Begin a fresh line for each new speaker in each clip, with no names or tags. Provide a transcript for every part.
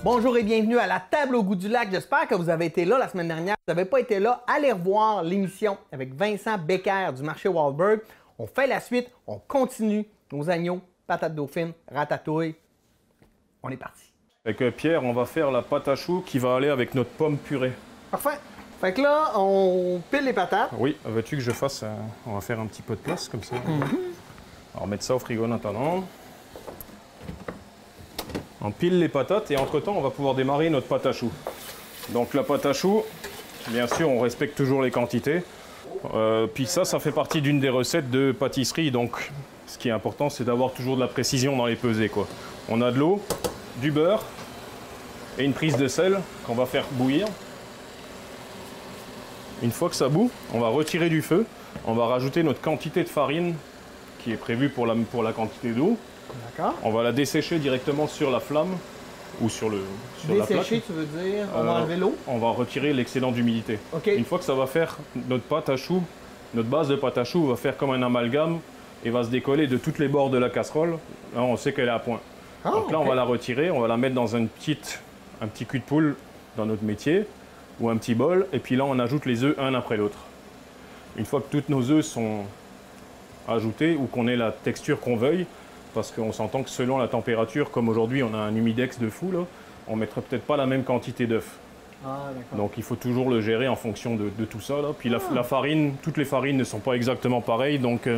Bonjour et bienvenue à la table au goût du lac. J'espère que vous avez été là la semaine dernière. Si vous n'avez pas été là, allez revoir l'émission avec Vincent Becker du marché Wahlberg. On fait la suite, on continue nos agneaux, patates dauphines, ratatouille. On est parti.
Avec Pierre, on va faire la pâte à choux qui va aller avec notre pomme purée.
Parfait. Fait que là, on pile les patates.
Oui, veux-tu que je fasse... on va faire un petit peu de place comme ça. On va mettre ça au frigo en attendant. On pile les patates et entre-temps, on va pouvoir démarrer notre pâte à choux. Donc la pâte à choux, bien sûr, on respecte toujours les quantités. Puis ça fait partie d'une des recettes de pâtisserie. Donc ce qui est important, c'est d'avoir toujours de la précision dans les pesées, quoi. On a de l'eau, du beurre et une prise de sel qu'on va faire bouillir. Une fois que ça bout, on va retirer du feu. On va rajouter notre quantité de farine qui est prévue pour la quantité d'eau.
D'accord.
On va la dessécher directement sur la flamme ou sur la plaque.
Dessécher, tu veux dire? On va enlever l'eau?
On va retirer l'excédent d'humidité.
Okay.
Une fois que ça va faire notre pâte à choux, notre base de pâte à choux va faire comme un amalgame et va se décoller de toutes les bords de la casserole. Là, on sait qu'elle est à point.
Ah,
donc là, on va la retirer, on va la mettre dans un petit cul de poule dans notre métier ou un petit bol. Et puis là, on ajoute les œufs un après l'autre. Une fois que toutes nos œufs sont ajoutés ou qu'on ait la texture qu'on veuille, parce qu'on s'entend que selon la température, comme aujourd'hui on a un humidex de fou, là, on ne mettra peut-être pas la même quantité d'œufs.
Ah,
donc il faut toujours le gérer en fonction de tout ça. Là. Puis la farine, toutes les farines ne sont pas exactement pareilles, donc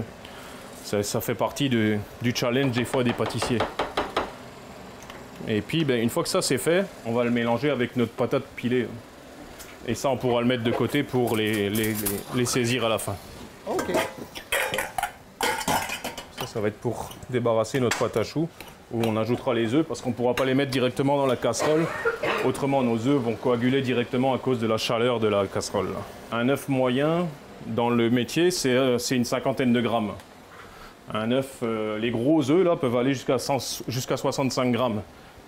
ça fait partie du challenge des fois des pâtissiers. Et puis une fois que ça c'est fait, on va le mélanger avec notre patate pilée. Et ça on pourra le mettre de côté pour les saisir à la fin.
OK.
Ça va être pour débarrasser notre pâte à choux, où on ajoutera les œufs, parce qu'on ne pourra pas les mettre directement dans la casserole. Autrement, nos œufs vont coaguler directement à cause de la chaleur de la casserole. Un œuf moyen, dans le métier, c'est une 50aine de grammes. Un œuf, les gros œufs, là, peuvent aller jusqu'à 65 grammes.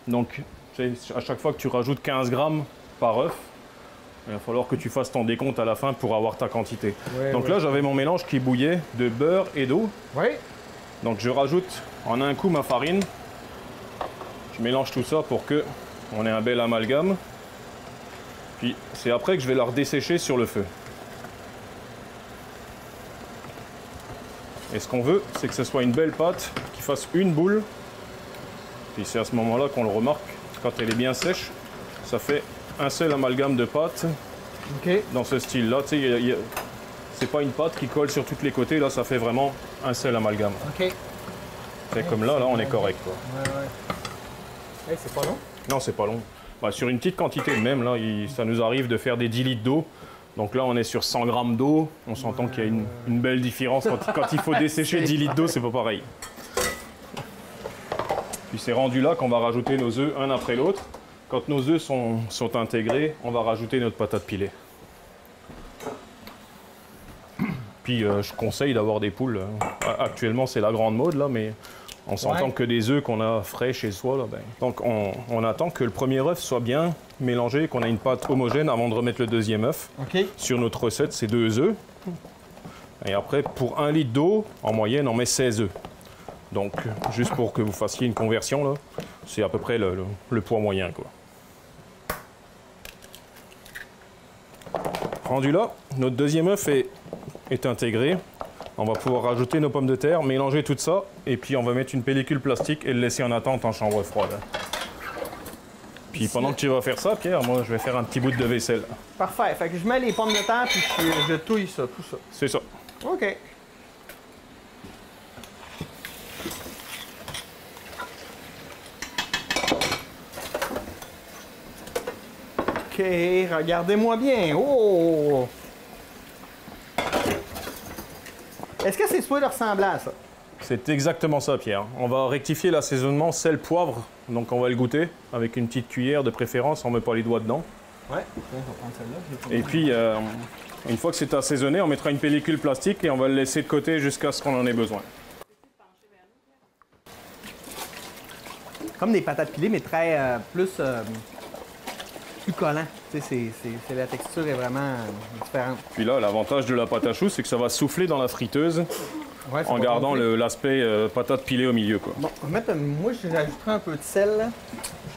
Donc, à chaque fois que tu rajoutes 15 grammes par œuf, il va falloir que tu fasses ton décompte à la fin pour avoir ta quantité.
Ouais,
donc là, j'avais mon mélange qui bouillait de beurre et d'eau.
Oui.
Donc je rajoute en un coup ma farine, je mélange tout ça pour que on ait un bel amalgame. Puis c'est après que je vais la redessécher sur le feu. Et ce qu'on veut, c'est que ce soit une belle pâte qui fasse une boule. Puis c'est à ce moment-là qu'on le remarque, quand elle est bien sèche, ça fait un seul amalgame de pâte.
Okay.
Dans ce style-là. C'est pas une pâte qui colle sur tous les côtés, là ça fait vraiment un seul amalgame.
OK.
C'est comme là on est correct, quoi.
Ouais. Hey, c'est pas long?
Non, c'est pas long. Sur une petite quantité même, là, ça nous arrive de faire des 10 litres d'eau. Donc là, on est sur 100 grammes d'eau. On s'entend qu'il y a une belle différence. Quand il faut dessécher 10 litres d'eau, c'est pas pareil. Puis c'est rendu là qu'on va rajouter nos œufs un après l'autre. Quand nos œufs sont intégrés, on va rajouter notre patate pilée. Puis je conseille d'avoir des poules. Actuellement, c'est la grande mode, là, mais on s'entend que des œufs qu'on a frais chez soi. Là, Donc on attend que le premier œuf soit bien mélangé, qu'on ait une pâte homogène avant de remettre le deuxième œuf.
Okay.
Sur notre recette, c'est 2 œufs. Et après, pour 1 litre d'eau, en moyenne, on met 16 œufs. Donc, juste pour que vous fassiez une conversion, là, c'est à peu près le poids moyen, quoi. Rendu là, notre deuxième œuf est intégré. On va pouvoir rajouter nos pommes de terre, mélanger tout ça, et puis on va mettre une pellicule plastique et le laisser en attente en chambre froide. Puis pendant que tu vas faire ça, Pierre, moi je vais faire un petit bout de vaisselle.
Parfait. Fait que je mets les pommes de terre puis je touille ça, tout ça.
C'est ça.
OK. OK, regardez-moi bien. Oh! Est-ce que c'est supposé ressembler à ça?
C'est exactement ça, Pierre. On va rectifier l'assaisonnement sel-poivre. Donc on va le goûter avec une petite cuillère de préférence, on ne met pas les doigts dedans.
Ouais, on va prendre celle-là.
Et puis, une fois que c'est assaisonné, on mettra une pellicule plastique et on va le laisser de côté jusqu'à ce qu'on en ait besoin.
Comme des patates pilées, mais très plus collant. Tu sais, la texture est vraiment différente.
Puis là, l'avantage de la pâte à choux, c'est que ça va souffler dans la friteuse
ouais,
en gardant l'aspect patate pilée au milieu, quoi.
Bon, on va mettre, moi, j'ajouterai un peu de sel. Là.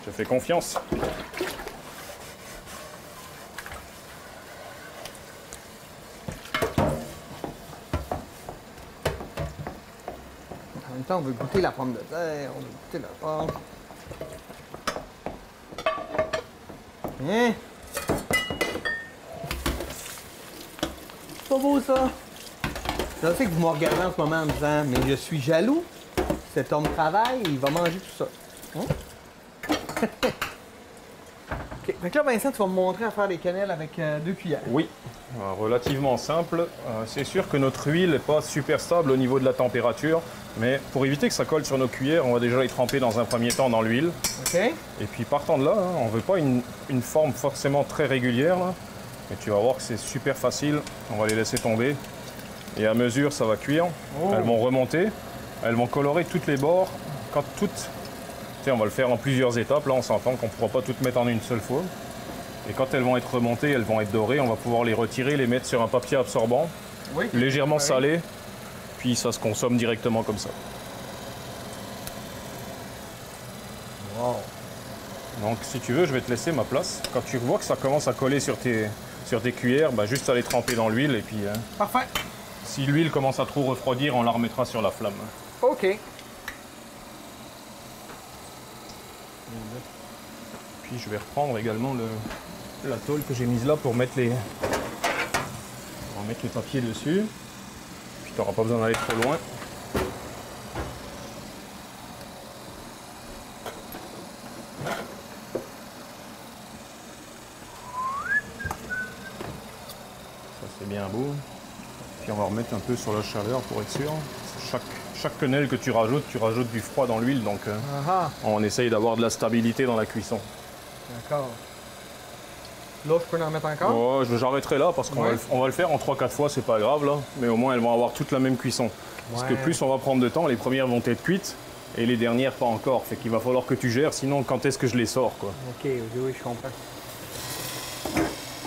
Je te fais confiance.
En même temps, on veut goûter la pomme de terre, on veut goûter la pomme. Hein? C'est pas beau, ça? Je sais que vous me regardez en ce moment en me disant, mais je suis jaloux. Cet homme travaille, il va manger tout ça. Hein? OK. Donc là, Vincent, tu vas me montrer à faire des quenelles avec 2 cuillères.
Oui, relativement simple. C'est sûr que notre huile n'est pas super stable au niveau de la température, mais pour éviter que ça colle sur nos cuillères, on va déjà les tremper dans un premier temps dans l'huile.
OK.
Et puis partant de là, hein, on ne veut pas une forme forcément très régulière. Là. Et tu vas voir que c'est super facile. On va les laisser tomber. Et à mesure, ça va cuire.
Oh.
Elles vont remonter. Elles vont colorer toutes les bords. Quand toutes... Tu sais, on va le faire en plusieurs étapes. Là, on s'entend qu'on ne pourra pas toutes mettre en une seule fois. Et quand elles vont être remontées, elles vont être dorées. On va pouvoir les retirer, les mettre sur un papier absorbant,
Oui.
légèrement
Oui.
salé. Puis ça se consomme directement comme ça.
Wow.
Donc si tu veux, je vais te laisser ma place. Quand tu vois que ça commence à coller sur tes cuillères, bah, juste à les tremper dans l'huile. Et puis
Parfait.
si l'huile commence à trop refroidir, on la remettra sur la flamme.
OK.
Puis je vais reprendre également la tôle que j'ai mise là pour mettre les... On va mettre les papiers dessus. Puis tu n'auras pas besoin d'aller trop loin. Ça c'est bien beau. Puis on va remettre un peu sur la chaleur pour être sûr. Chaque quenelle que tu rajoutes du froid dans l'huile. Donc on essaye d'avoir de la stabilité dans la cuisson.
D'accord. Là, je peux en mettre encore?
Ouais, j'arrêterai là parce qu'on va le faire en 3-4 fois, c'est pas grave là. Mais au moins elles vont avoir toute la même cuisson. Parce que plus on va prendre de temps, les premières vont être cuites et les dernières pas encore. Fait qu'il va falloir que tu gères, sinon quand est-ce que je les sors quoi.
OK, oui, je comprends.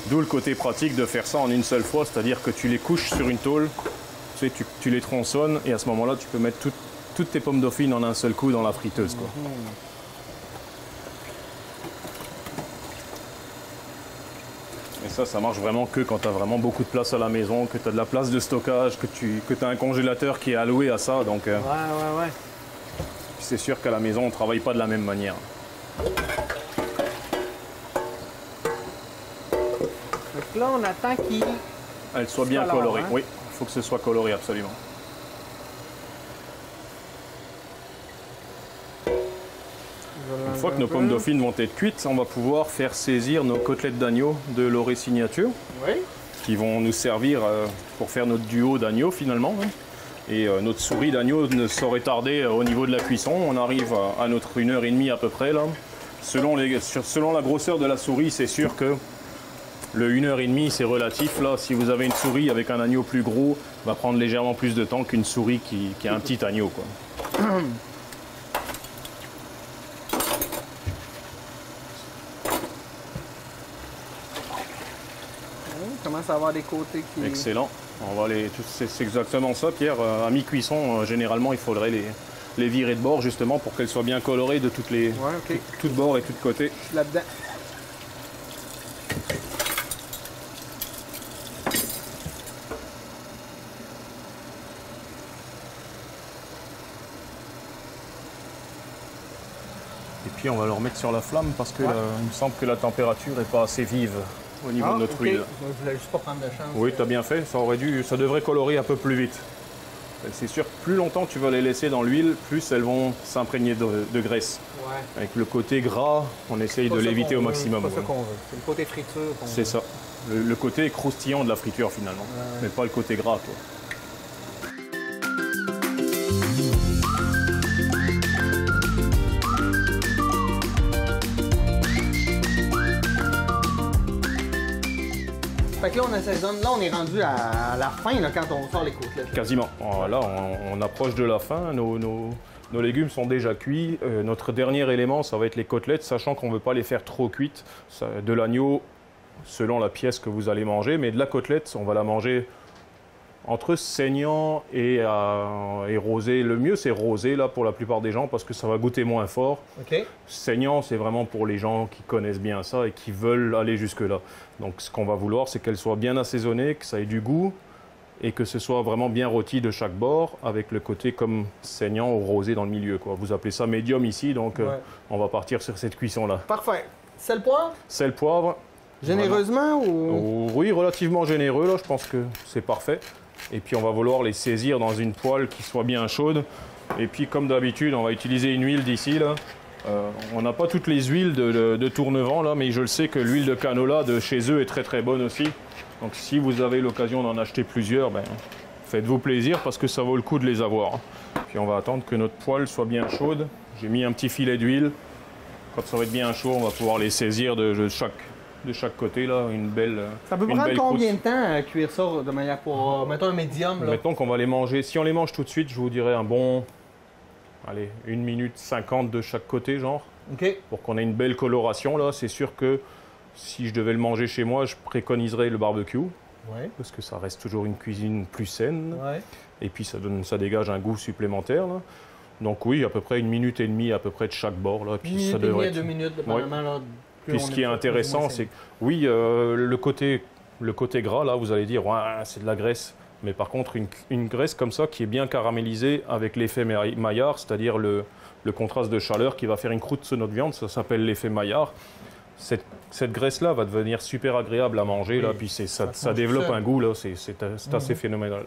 D'où le côté pratique de faire ça en une seule fois, c'est-à-dire que tu les couches sur une tôle, tu sais, tu les tronçonnes et à ce moment-là tu peux mettre toutes tes pommes dauphines en un seul coup dans la friteuse quoi. Et ça marche vraiment que quand tu as vraiment beaucoup de place à la maison, que tu as de la place de stockage, que tu as un congélateur qui est alloué à ça. Donc,
Ouais.
c'est sûr qu'à la maison, on ne travaille pas de la même manière.
Donc là, on attend qu'il...
Elle soit bien
alors,
colorée.
hein?
Oui, il faut que ce soit coloré absolument. Une fois que nos pommes dauphines vont être cuites, on va pouvoir faire saisir nos côtelettes d'agneau de Loré Signature,
Oui.
qui vont nous servir pour faire notre duo d'agneau finalement. Hein. Et notre souris d'agneau ne saurait tarder au niveau de la cuisson. On arrive à notre 1h30 à peu près là. Selon la grosseur de la souris, c'est sûr que le 1h30 c'est relatif. Là, si vous avez une souris avec un agneau plus gros, va prendre légèrement plus de temps qu'une souris qui a un petit agneau, quoi.
On commence à avoir des côtés qui...
Excellent. C'est exactement ça, Pierre. À mi-cuisson, généralement, il faudrait les virer de bord justement pour qu'elles soient bien colorées de toutes bords et toutes côtés.
Je suis là-dedans.
Et puis on va le remettre sur la flamme parce que il me semble que la température n'est pas assez vive au niveau de notre huile.
Je voulais juste pas prendre de chance.
Oui, tu as bien fait. Ça devrait colorer un peu plus vite. C'est sûr, plus longtemps tu vas les laisser dans l'huile, plus elles vont s'imprégner de graisse.
Ouais.
Avec le côté gras, on essaye de l'éviter au maximum.
C'est pas ça qu'on veut. C'est le côté friture qu'on veut.
C'est ça. Le côté croustillant de la friture finalement, mais pas le côté gras, quoi.
Fait que là, on assaisonne. Là, on est rendu à la fin là, quand on sort les côtelettes.
Quasiment. Là, on approche de la fin. Nos légumes sont déjà cuits. Notre dernier élément, ça va être les côtelettes, sachant qu'on ne veut pas les faire trop cuites. De l'agneau, selon la pièce que vous allez manger, mais de la côtelette, on va la manger Entre saignant et rosé, le mieux c'est rosé là pour la plupart des gens parce que ça va goûter moins fort.
OK.
Saignant, c'est vraiment pour les gens qui connaissent bien ça et qui veulent aller jusque-là. Donc ce qu'on va vouloir, c'est qu'elle soit bien assaisonnée, que ça ait du goût et que ce soit vraiment bien rôti de chaque bord avec le côté comme saignant ou rosé dans le milieu, quoi. Vous appelez ça médium ici, donc on va partir sur cette cuisson-là.
Parfait. Sel, poivre?
Sel, poivre.
Généreusement ou...
Oui, relativement généreux, là, je pense que c'est parfait. Et puis on va vouloir les saisir dans une poêle qui soit bien chaude. Et puis comme d'habitude, on va utiliser une huile d'ici, là. On n'a pas toutes les huiles de Tournevent, là, mais je le sais que l'huile de canola de chez eux est très très bonne aussi. Donc si vous avez l'occasion d'en acheter plusieurs, ben, faites-vous plaisir parce que ça vaut le coup de les avoir. Puis on va attendre que notre poêle soit bien chaude. J'ai mis un petit filet d'huile. Quand ça va être bien chaud, on va pouvoir les saisir de chaque côté, là, une belle.
Ça peut prendre combien de temps à cuire ça de manière pour, mettons, un médium? Là.
Mettons qu'on va les manger. Si on les mange tout de suite, je vous dirais un bon, allez, 1 minute 50 de chaque côté, genre.
OK.
Pour qu'on ait une belle coloration, là. C'est sûr que si je devais le manger chez moi, je préconiserais le barbecue.
Ouais.
Parce que ça reste toujours une cuisine plus saine.
Ouais.
Et puis ça dégage un goût supplémentaire, là. Donc oui, à peu près 1 minute et demie à peu près de chaque bord, là. Puis ça devrait être
2 minutes, dépendamment, là.
Puis ce qui est intéressant, c'est que oui, le côté gras, là, vous allez dire, ouais, c'est de la graisse. Mais par contre, une graisse comme ça, qui est bien caramélisée avec l'effet Maillard, c'est-à-dire le contraste de chaleur qui va faire une croûte sur notre viande, ça s'appelle l'effet Maillard. Cette graisse-là va devenir super agréable à manger, là, puis ça développe un goût, là, c'est assez phénoménal.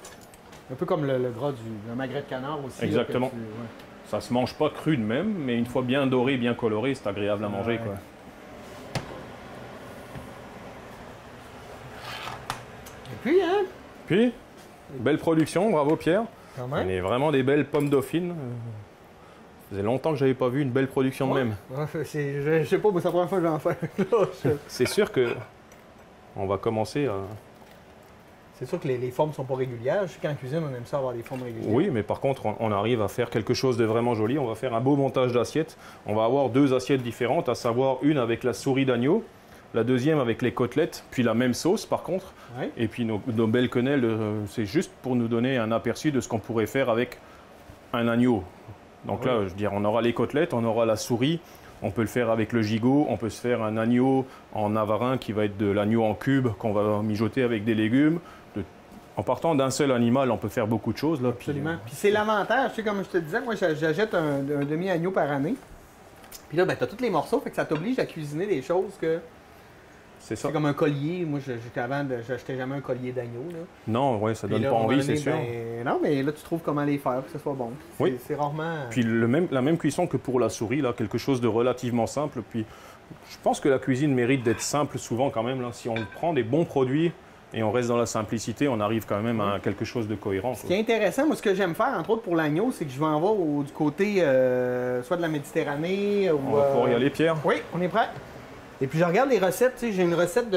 Un peu comme le gras du magret de canard aussi.
Exactement.
Là,
ça se mange pas cru de même, mais une fois bien doré, bien coloré, c'est agréable à manger, quoi.
Puis, hein?
Puis, belle production, bravo Pierre.
Quand même.
On est vraiment des belles pommes dauphines. Ça faisait longtemps que j'avais pas vu une belle production de même.
Ouais, je sais pas, mais c'est la première fois que j'en fais.
C'est sûr que on va commencer à...
C'est sûr que les formes sont pas régulières. Je sais qu'en cuisine, on aime ça avoir des formes régulières.
Oui, mais par contre, on arrive à faire quelque chose de vraiment joli. On va faire un beau montage d'assiettes. On va avoir 2 assiettes différentes, à savoir une avec la souris d'agneau, la deuxième avec les côtelettes, puis la même sauce par contre.
Ouais.
Et puis nos belles quenelles, c'est juste pour nous donner un aperçu de ce qu'on pourrait faire avec un agneau. Donc là, je veux dire, on aura les côtelettes, on aura la souris, on peut le faire avec le gigot, on peut se faire un agneau en navarin qui va être de l'agneau en cube qu'on va mijoter avec des légumes. En partant d'un seul animal, on peut faire beaucoup de choses. Là,
absolument. Puis c'est l'avantage, tu sais, comme je te disais, moi j'achète un demi-agneau par année. Puis là, ben, tu as tous les morceaux, fait que ça t'oblige à cuisiner des choses que...
C'est ça.
C'est comme un collier. Moi, avant, j'achetais jamais un collier d'agneau.
Non, ouais, ça donne
là,
pas envie, c'est sûr.
Ben, non, mais là, tu trouves comment les faire, que ce soit bon.
Oui.
C'est rarement...
Puis la même cuisson que pour la souris, là, quelque chose de relativement simple. Puis je pense que la cuisine mérite d'être simple souvent quand même. Là. Si on prend des bons produits et on reste dans la simplicité, on arrive quand même à quelque chose de cohérent.
Ce qui est intéressant, moi, ce que j'aime faire, entre autres pour l'agneau, c'est que je vais en voir du côté soit de la Méditerranée ou...
On va pouvoir y aller, Pierre?
Oui, on est prêt. Et puis je regarde les recettes, tu sais, j'ai une recette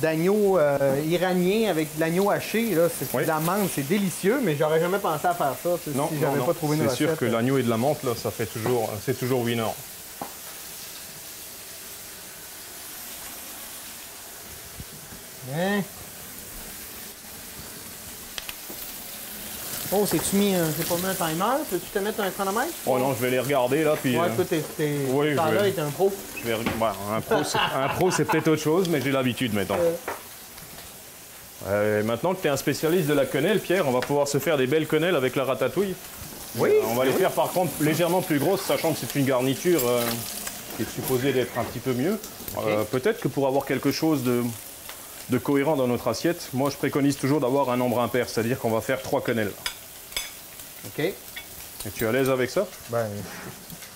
d'agneau iranien avec de l'agneau haché, là, c'est de la menthe, c'est délicieux, mais j'aurais jamais pensé à faire ça si j'avais pas trouvé une recette.
C'est sûr que l'agneau et de la menthe, là, ça fait toujours, c'est toujours winner.
Hein? Oh, c'est-tu mis j'ai pas mis un timer? Peux-tu te mettre un chronomètre?
Oh non, je vais les regarder là, puis...
Ouais, écoute, là, est un pro.
Un pro, c'est peut-être autre chose, mais j'ai l'habitude, mettons. Maintenant que tu es un spécialiste de la quenelle, Pierre, on va pouvoir se faire des belles quenelles avec la ratatouille.
Oui.
On va les faire par contre légèrement plus grosses, sachant que c'est une garniture qui est supposée d'être un petit peu mieux. Okay. Peut-être que pour avoir quelque chose de cohérent dans notre assiette, moi je préconise toujours d'avoir un nombre impair, c'est-à-dire qu'on va faire 3 quenelles.
OK.
Et tu es à l'aise avec ça?
Ben,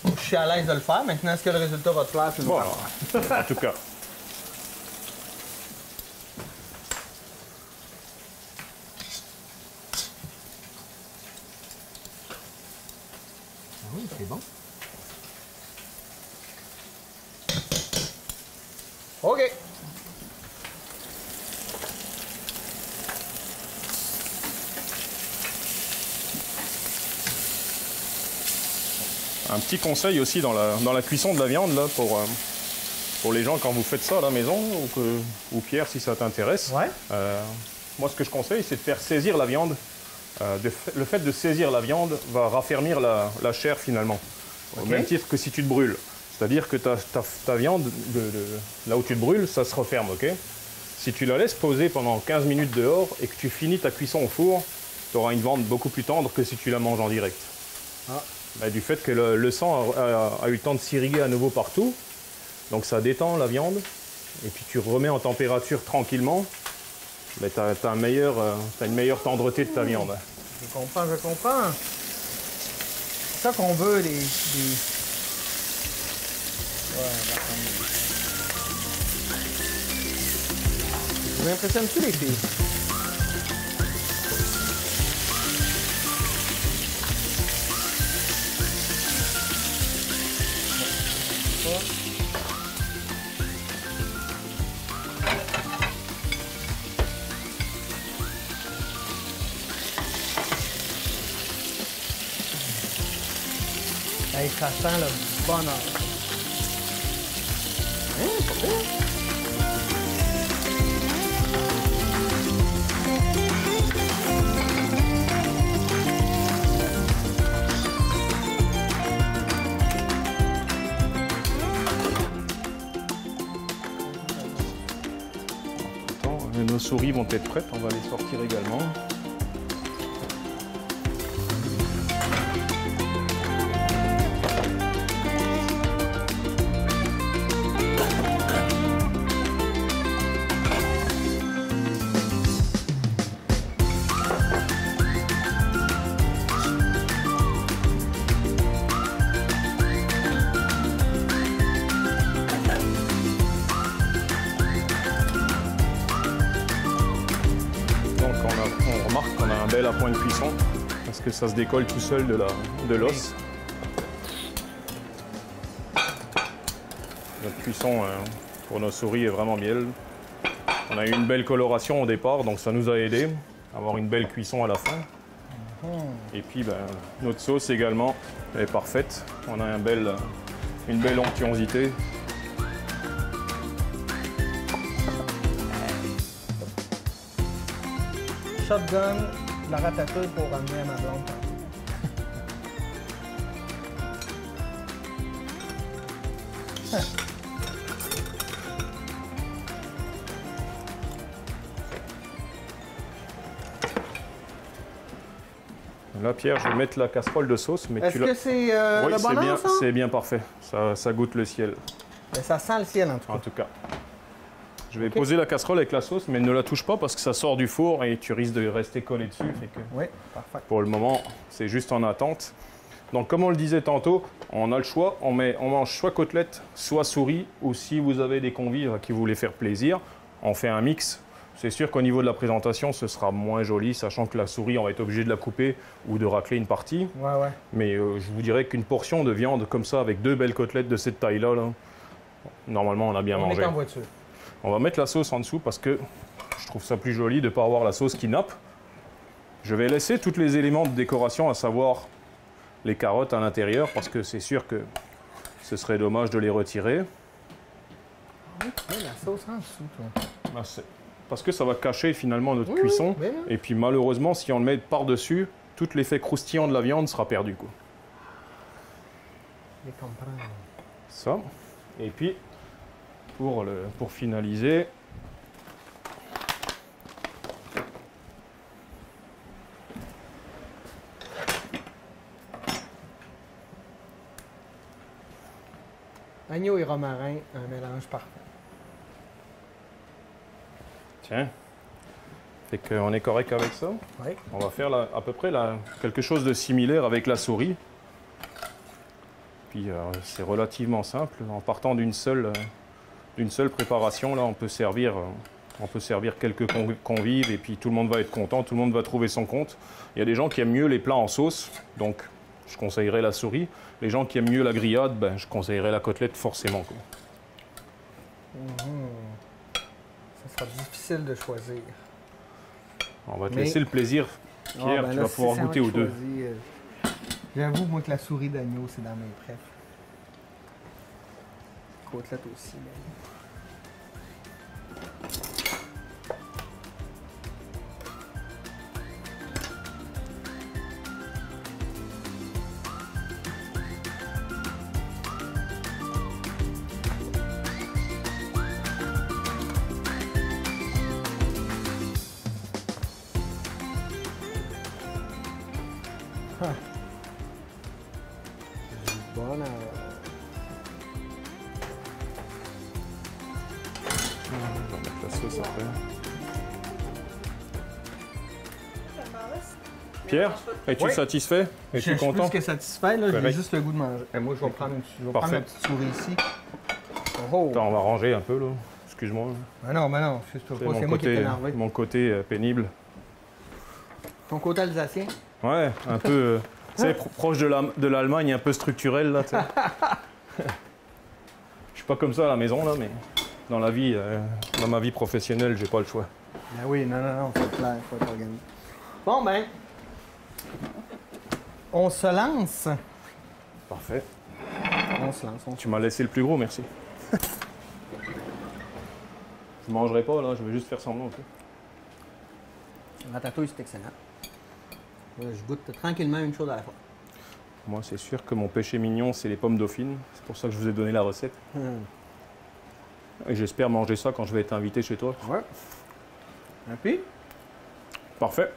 je suis à l'aise de le faire. Maintenant, est-ce que le résultat va te plaire?
Bon, en tout cas.
Oui, c'est bon. OK.
Un petit conseil aussi dans la cuisson de la viande là, pour les gens quand vous faites ça à la maison, ou Pierre si ça t'intéresse.
Ouais.
moi ce que je conseille, c'est de faire saisir la viande. Le fait de saisir la viande va raffermir la chair finalement, au même titre que si tu te brûles. C'est-à-dire que ta viande, là où tu te brûles, ça se referme, ok? Si tu la laisses poser pendant 15 minutes dehors et que tu finis ta cuisson au four, tu auras une viande beaucoup plus tendre que si tu la manges en direct. Ah. Bah, du fait que le sang a eu le temps de s'irriguer à nouveau partout, donc ça détend la viande, et puis tu remets en température tranquillement, bah, tu as une meilleure tendreté de ta viande.
Je comprends, je comprends. C'est ça qu'on veut, les... Ouais, vous impressionnez-tu les filles? Hey, ça sent le bonheur. Hein, pas pire.
Nos souris vont être prêtes, on va les sortir également. On remarque qu'on a un bel appoint de cuisson parce que ça se décolle tout seul de l'os. Notre cuisson pour nos souris est vraiment mielle. On a eu une belle coloration au départ, donc ça nous a aidé à avoir une belle cuisson à la fin. Et puis ben, notre sauce également elle est parfaite. On a une belle onctuosité.
Shotgun, la ratatouille pour ramener à ma blonde.
Là, Pierre, je vais mettre la casserole de sauce.
Est-ce que c'est le bonheur, ça?
C'est bien parfait. Ça goûte le ciel.
Mais ça sent le ciel, en tout cas.
Je vais poser la casserole avec la sauce, mais ne la touche pas parce que ça sort du four et tu risques de rester collé dessus. Fait que
oui, parfait.
Pour le moment, c'est juste en attente. Donc, comme on le disait tantôt, on a le choix. On mange soit côtelette, soit souris, ou si vous avez des convives qui voulaient faire plaisir, on fait un mix. C'est sûr qu'au niveau de la présentation, ce sera moins joli, sachant que la souris, on va être obligé de la couper ou de racler une partie.
Ouais.
Mais je vous dirais qu'une portion de viande comme ça, avec 2 belles côtelettes de cette taille-là, normalement, on a bien mangé.
On est en voiture.
On va mettre la sauce en dessous parce que je trouve ça plus joli de ne pas avoir la sauce qui nappe. Je vais laisser tous les éléments de décoration, à savoir les carottes à l'intérieur, parce que c'est sûr que ce serait dommage de les retirer.
La sauce en dessous, toi.
Parce que ça va cacher finalement notre cuisson.
Oui.
Et puis malheureusement, si on le met par-dessus, tout l'effet croustillant de la viande sera perdu, quoi.
Je comprends.
Ça. Et puis, pour finaliser,
agneau et romarin, un mélange parfait.
Tiens, fait qu'on est correct avec ça.
Oui.
On va faire à peu près quelque chose de similaire avec la souris. Puis c'est relativement simple. En partant d'une seule préparation, là, on peut servir quelques convives et puis tout le monde va être content, tout le monde va trouver son compte. Il y a des gens qui aiment mieux les plats en sauce, donc je conseillerais la souris. Les gens qui aiment mieux la grillade, ben, je conseillerais la côtelette forcément, quoi.
Ça sera difficile de choisir.
On va te laisser le plaisir, Pierre, tu vas pouvoir goûter aux deux.
J'avoue, moi, que la souris d'agneau, c'est dans mes préfs. Côtelette aussi. Bon,
On va mettre la sauce après. Pierre, es-tu
Oui.
satisfait?
je
Es-tu
suis
content?
plus que satisfait, là. J'ai
Correct.
juste le goût de manger. Et moi, je vais prendre
Parfait.
ma petite souris ici. Oh!
Attends, on va ranger un peu là. Excuse-moi.
Ben non, c'est
C'est
moi qui est énervé.
mon côté pénible.
Ton côté alsacien?
Ouais, un peu, tu sais, proche de l'Allemagne, un peu structurel là. Tu sais. Je suis pas comme ça à la maison là, mais dans la vie, dans ma vie professionnelle, j'ai pas le choix.
Ben oui, non, faut être clair, faut être organisé. Bon, ben, on se lance.
Parfait.
On se lance.
Tu m'as laissé le plus gros, merci. Je mangerai pas là, je vais juste faire semblant un peu.
La ratatouille, c'est excellent. Je goûte tranquillement une chose à la fois.
Moi, c'est sûr que mon péché mignon, c'est les pommes dauphines. C'est pour ça que je vous ai donné la recette. Et j'espère manger ça quand je vais être invité chez toi.
Ouais. Et puis?
Parfait.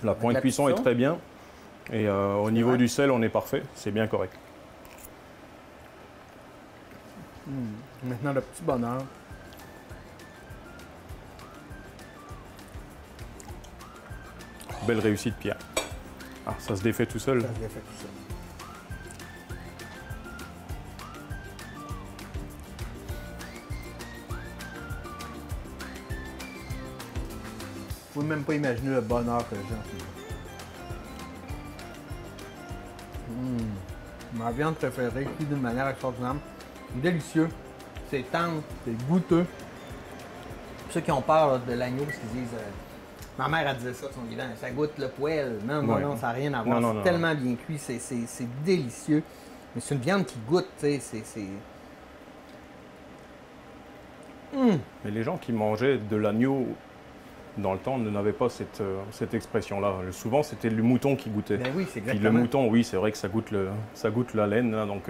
La pointe
la
cuisson est
cuisson.
très bien. Et au niveau
vrai.
du sel, on est parfait. C'est bien correct.
Maintenant, le petit bonheur.
Belle réussite, Pierre. Ah, ça se défait tout seul.
Ça se défait tout seul. Vous pouvez même pas imaginer le bonheur que j'ai en ce moment. Ma viande préférée, cuite d'une manière extraordinaire. Délicieux. C'est tendre, c'est goûteux. Pour ceux qui ont peur là, de l'agneau, parce qu'ils disent... ma mère, elle disait ça de son vivant, ça goûte le poêle. Non,
Ouais.
non, ça n'a rien à voir.
Non,
C'est
non,
tellement bien cuit, c'est délicieux. Mais c'est une viande qui goûte, tu sais, c'est...
Mais les gens qui mangeaient de l'agneau dans le temps n'avaient pas cette expression-là. Souvent, c'était le mouton qui goûtait.
Ben oui, c'est
Puis
exactement.
le mouton, oui, c'est vrai que ça goûte la laine, là, donc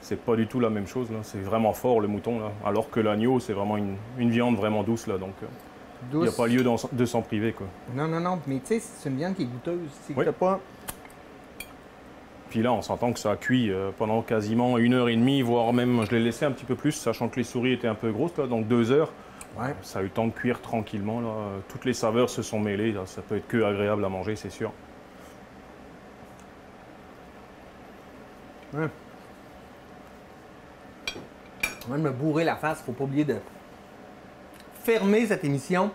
c'est pas du tout la même chose. Là. C'est vraiment fort le mouton, là. Alors que l'agneau, c'est vraiment une viande vraiment douce, là, donc il n'y a
Douce.
pas lieu de s'en priver, quoi.
Non, mais tu sais, c'est une viande qui est goûteuse. C'est que
Oui.
t'as pas...
Puis là, on s'entend que ça a cuit pendant quasiment 1h30, voire même, je l'ai laissé un petit peu plus, sachant que les souris étaient un peu grosses, là, donc 2 heures.
Ouais.
Ça a eu le temps de cuire tranquillement, là. Toutes les saveurs se sont mêlées, là. Ça peut être que agréable à manger, c'est sûr.
Ouais. On va me bourrer la face, faut pas oublier de fermer cette émission.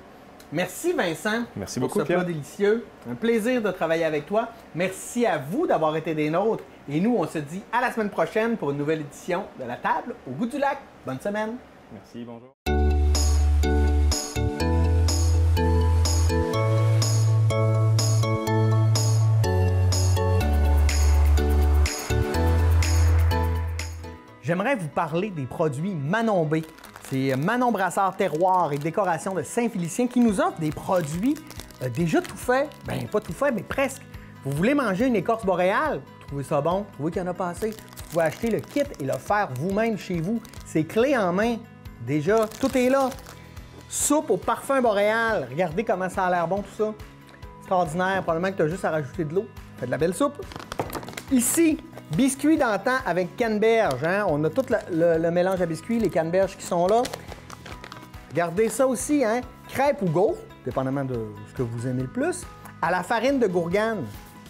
Merci Vincent.
Merci
pour
beaucoup,
ce plat
Pierre.
délicieux. Un plaisir de travailler avec toi. Merci à vous d'avoir été des nôtres. Et nous, on se dit à la semaine prochaine pour une nouvelle édition de La Table au goût du lac. Bonne semaine.
Merci, bonjour.
J'aimerais vous parler des produits Manon B. C'est Manon Brassard Terroir et Décoration de Saint-Félicien qui nous offre des produits déjà tout faits. Ben, pas tout fait, mais presque. Vous voulez manger une écorce boréale? Vous trouvez ça bon? Vous trouvez qu'il y en a pas assez? Vous pouvez acheter le kit et le faire vous-même chez vous. C'est clé en main. Déjà, tout est là. Soupe au parfum boréal. Regardez comment ça a l'air bon, tout ça. Extraordinaire. Probablement que tu as juste à rajouter de l'eau. Fait de la belle soupe. Ici, biscuits d'antan avec canneberge. Hein? On a tout le mélange à biscuits, les canneberges qui sont là. Regardez ça aussi, hein? Crêpes ou gaufres, dépendamment de ce que vous aimez le plus, à la farine de gourgane.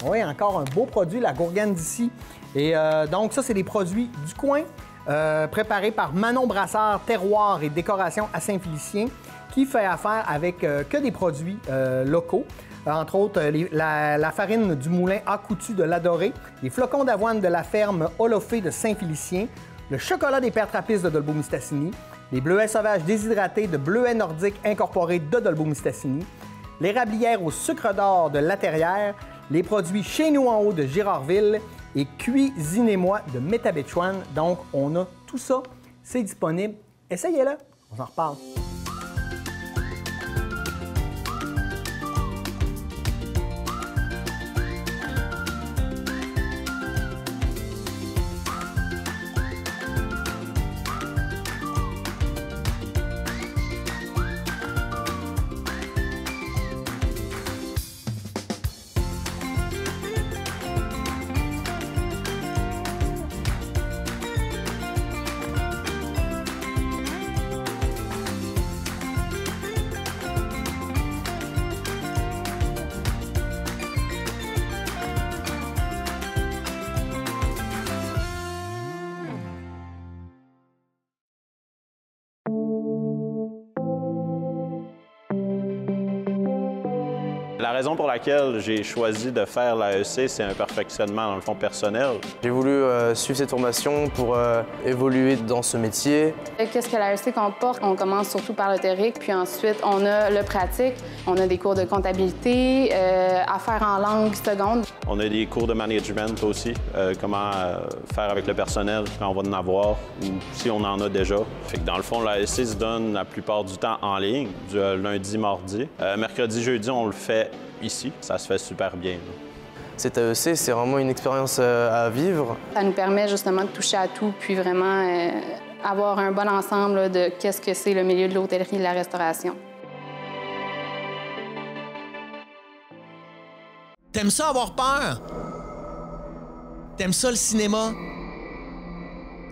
Oui, encore un beau produit, la gourgane d'ici. Et donc, ça, c'est des produits du coin, préparés par Manon Brassard, Terroir et Décoration à Saint-Félicien, qui fait affaire avec que des produits locaux. Entre autres, la farine du moulin à coutu de l'Adoré, les flocons d'avoine de la ferme Olofé de Saint-Félicien, le chocolat des pères trappistes de Dolbeau-Mistassini, les bleuets sauvages déshydratés de Bleuets nordiques incorporés de Dolbeau-Mistassini, l'érablière au sucre d'or de La Terrière, les produits Chez nous en haut de Girardville et Cuisinez-moi de Métabetchouan. Donc, on a tout ça, c'est disponible. Essayez-le, on en reparle.
La raison pour laquelle j'ai choisi de faire l'AEC, c'est un perfectionnement dans le fond personnel.
J'ai voulu suivre cette formation pour évoluer dans ce métier.
Qu'est-ce que l'AEC comporte? On commence surtout par le théorique, puis ensuite on a le pratique. On a des cours de comptabilité, à faire en langue seconde.
On a des cours de management aussi, comment faire avec le personnel quand on va en avoir ou si on en a déjà. Fait que dans le fond, l'AEC se donne la plupart du temps en ligne, du lundi, mardi. Mercredi, jeudi, on le fait ici. Ça se fait super bien.
Cet AEC, c'est vraiment une expérience à vivre.
Ça nous permet justement de toucher à tout, puis vraiment avoir un bon ensemble là, de qu'est-ce que c'est le milieu de l'hôtellerie et de la restauration.
T'aimes ça avoir peur? T'aimes ça le cinéma?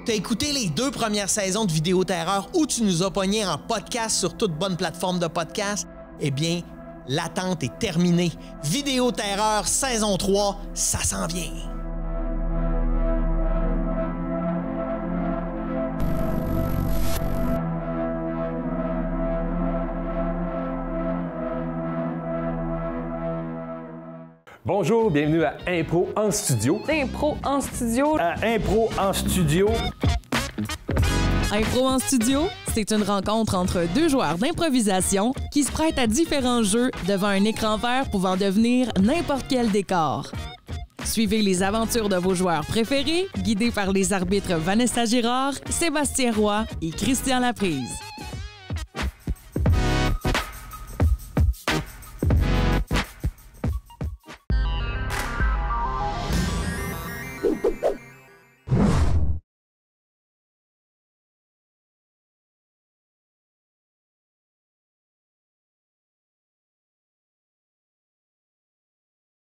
T'as écouté les 2 premières saisons de Vidéo Terreur où tu nous as pognés en podcast sur toute bonne plateforme de podcast? Eh bien, l'attente est terminée. Vidéo Terreur saison 3, ça s'en vient.
Bonjour, bienvenue à Impro en studio.
Impro en studio.
À Impro en studio.
Impro en studio, c'est une rencontre entre 2 joueurs d'improvisation qui se prêtent à différents jeux devant un écran vert pouvant devenir n'importe quel décor. Suivez les aventures de vos joueurs préférés, guidés par les arbitres Vanessa Girard, Sébastien Roy et Christian Laprise.